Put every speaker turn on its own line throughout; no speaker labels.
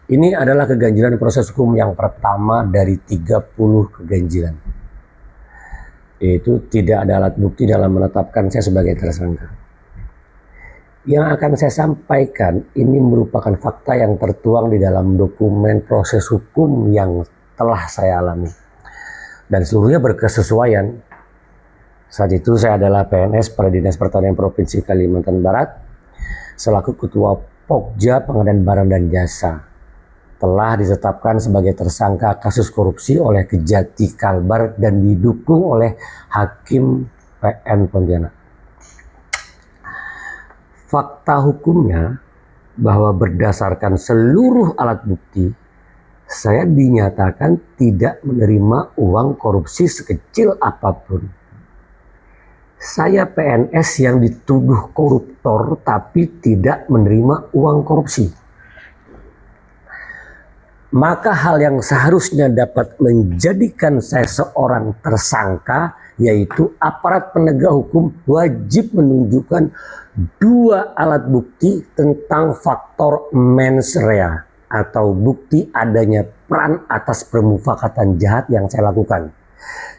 Ini adalah keganjilan proses hukum yang pertama dari 30 keganjilan. Yaitu tidak ada alat bukti dalam menetapkan saya sebagai tersangka. Yang akan saya sampaikan ini merupakan fakta yang tertuang di dalam dokumen proses hukum yang telah saya alami. Dan seluruhnya berkesesuaian. Saat itu saya adalah PNS pada Dinas Pertanian Provinsi Kalimantan Barat selaku Ketua Pokja Pengadaan Barang dan Jasa. Telah ditetapkan sebagai tersangka kasus korupsi oleh Kejati Kalbar dan didukung oleh Hakim PN Pontianak. Fakta hukumnya bahwa berdasarkan seluruh alat bukti, saya dinyatakan tidak menerima uang korupsi sekecil apapun. Saya PNS yang dituduh koruptor tapi tidak menerima uang korupsi. Maka hal yang seharusnya dapat menjadikan saya seorang tersangka, yaitu aparat penegak hukum wajib menunjukkan 2 alat bukti tentang faktor mens rea atau bukti adanya peran atas permufakatan jahat yang saya lakukan.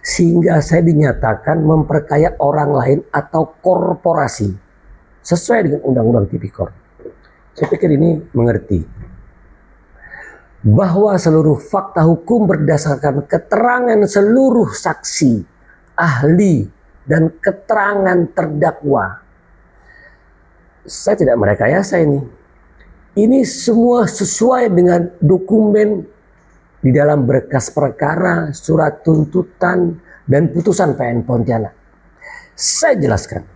Sehingga saya dinyatakan memperkaya orang lain atau korporasi sesuai dengan Undang-Undang Tipikor. Saya pikir ini mengerti bahwa seluruh fakta hukum berdasarkan keterangan seluruh saksi, ahli, dan keterangan terdakwa. Saya tidak merekayasa ini. Ini semua sesuai dengan dokumen di dalam berkas perkara, surat tuntutan, dan putusan PN Pontianak. Saya jelaskan.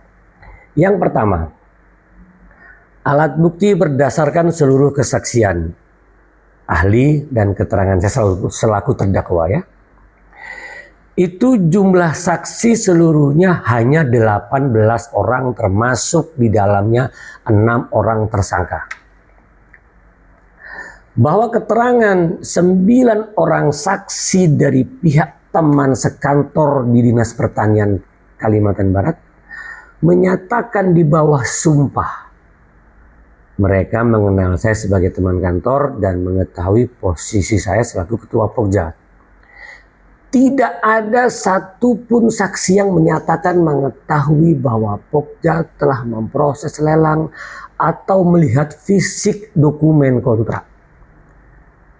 Yang pertama, alat bukti berdasarkan seluruh kesaksian ahli dan keterangan saya selaku terdakwa ya. Itu jumlah saksi seluruhnya hanya 18 orang, termasuk di dalamnya 6 orang tersangka. Bahwa keterangan 9 orang saksi dari pihak teman sekantor di Dinas Pertanian Kalimantan Barat menyatakan di bawah sumpah mereka mengenal saya sebagai teman kantor dan mengetahui posisi saya selaku Ketua Pokja. Tidak ada satupun saksi yang menyatakan mengetahui bahwa Pokja telah memproses lelang atau melihat fisik dokumen kontrak.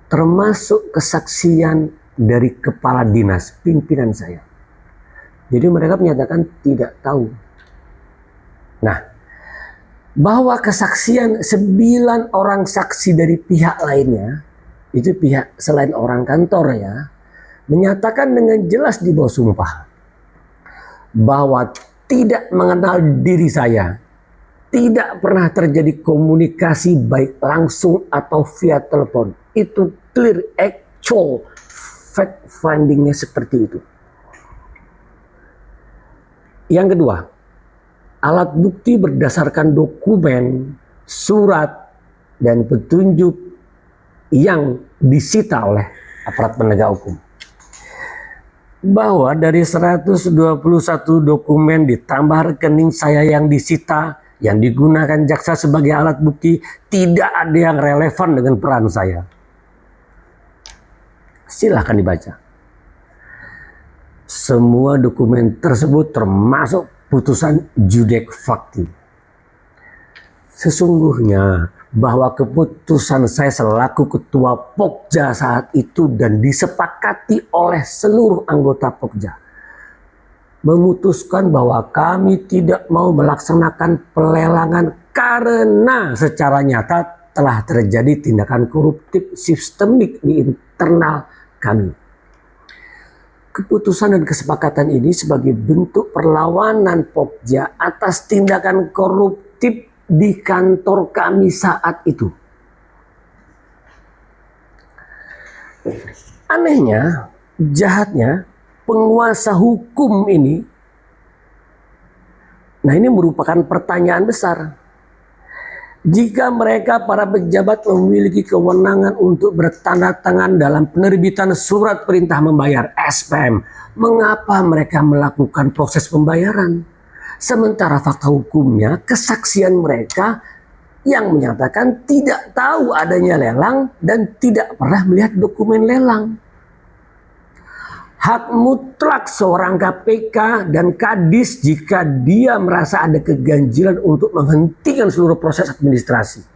Termasuk kesaksian dari kepala dinas pimpinan saya. Jadi mereka menyatakan tidak tahu. Nah, bahwa kesaksian 9 orang saksi dari pihak lainnya, itu pihak selain orang kantor ya, menyatakan dengan jelas di bawah sumpah bahwa tidak mengenal diri saya, tidak pernah terjadi komunikasi baik langsung atau via telepon. Itu clear, actual, fact findingnya seperti itu. Yang kedua, alat bukti berdasarkan dokumen, surat, dan petunjuk yang disita oleh aparat penegak hukum. Bahwa dari 121 dokumen ditambah rekening saya yang disita, yang digunakan jaksa sebagai alat bukti, tidak ada yang relevan dengan peran saya. Silahkan dibaca. Semua dokumen tersebut termasuk putusan judek fakti. Sesungguhnya bahwa keputusan saya selaku Ketua Pokja saat itu dan disepakati oleh seluruh anggota Pokja memutuskan bahwa kami tidak mau melaksanakan pelelangan karena secara nyata telah terjadi tindakan koruptif sistemik di internal kami. Keputusan dan kesepakatan ini sebagai bentuk perlawanan Pokja atas tindakan koruptif di kantor kami saat itu. Anehnya, jahatnya, penguasa hukum ini, nah ini merupakan pertanyaan besar. Jika mereka para pejabat memiliki kewenangan untuk bertanda tangan dalam penerbitan surat perintah membayar SPM, mengapa mereka melakukan proses pembayaran? Sementara fakta hukumnya, kesaksian mereka yang menyatakan tidak tahu adanya lelang dan tidak pernah melihat dokumen lelang. Hak mutlak seorang KPK dan Kadis jika dia merasa ada keganjilan untuk menghentikan seluruh proses administrasi.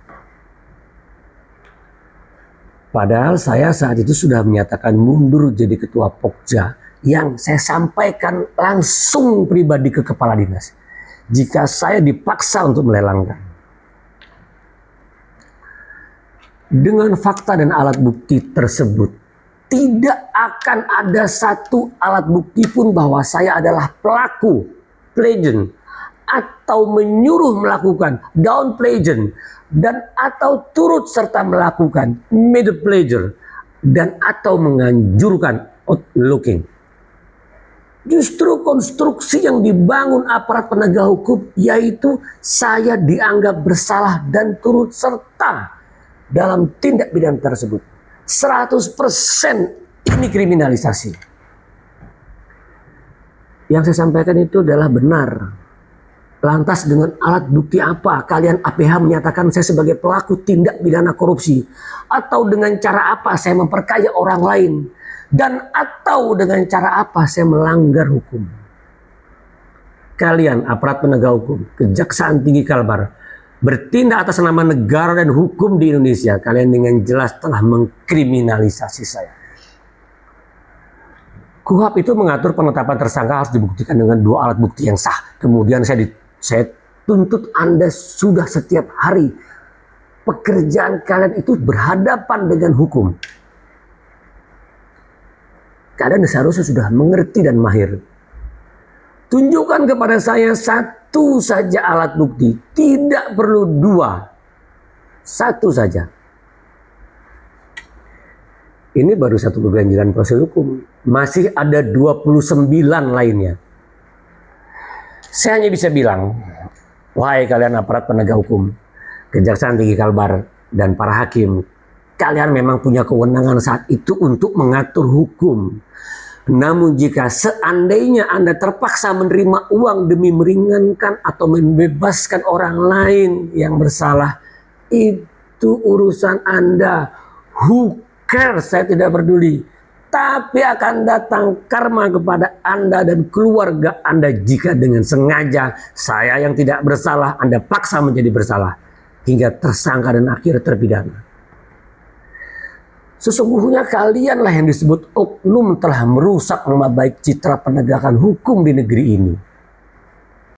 Padahal saya saat itu sudah menyatakan mundur jadi ketua Pokja yang saya sampaikan langsung pribadi ke kepala dinas jika saya dipaksa untuk melelangkan. Dengan fakta dan alat bukti tersebut, tidak akan ada satu alat bukti pun bahwa saya adalah pelaku plagiarism atau menyuruh melakukan down plagiarism dan atau turut serta melakukan made plagiarism dan atau menganjurkan outlooking. Justru konstruksi yang dibangun aparat penegak hukum yaitu saya dianggap bersalah dan turut serta dalam tindak pidana tersebut. 100% ini kriminalisasi. Yang saya sampaikan itu adalah benar. Lantas dengan alat bukti apa kalian APH menyatakan saya sebagai pelaku tindak pidana korupsi? Atau dengan cara apa saya memperkaya orang lain? Dan atau dengan cara apa saya melanggar hukum? Kalian aparat penegak hukum, Kejaksaan Tinggi Kalbar, bertindak atas nama negara dan hukum di Indonesia, kalian dengan jelas telah mengkriminalisasi saya. KUHP itu mengatur penetapan tersangka harus dibuktikan dengan 2 alat bukti yang sah. Kemudian saya tuntut Anda sudah setiap hari pekerjaan kalian itu berhadapan dengan hukum. Kalian seharusnya sudah mengerti dan mahir. Tunjukkan kepada saya satu saja alat bukti. Tidak perlu 2. Satu saja. Ini baru satu keganjilan proses hukum. Masih ada 29 lainnya. Saya hanya bisa bilang, wahai kalian aparat penegak hukum, Kejaksaan Tinggi Kalbar, dan para hakim, kalian memang punya kewenangan saat itu untuk mengatur hukum. Namun jika seandainya Anda terpaksa menerima uang demi meringankan atau membebaskan orang lain yang bersalah, itu urusan Anda. Who cares? Saya tidak peduli. Tapi akan datang karma kepada Anda dan keluarga Anda jika dengan sengaja saya yang tidak bersalah Anda paksa menjadi bersalah hingga tersangka dan akhirnya terpidana. Sesungguhnya kalianlah yang disebut oknum telah merusak nama baik citra penegakan hukum di negeri ini.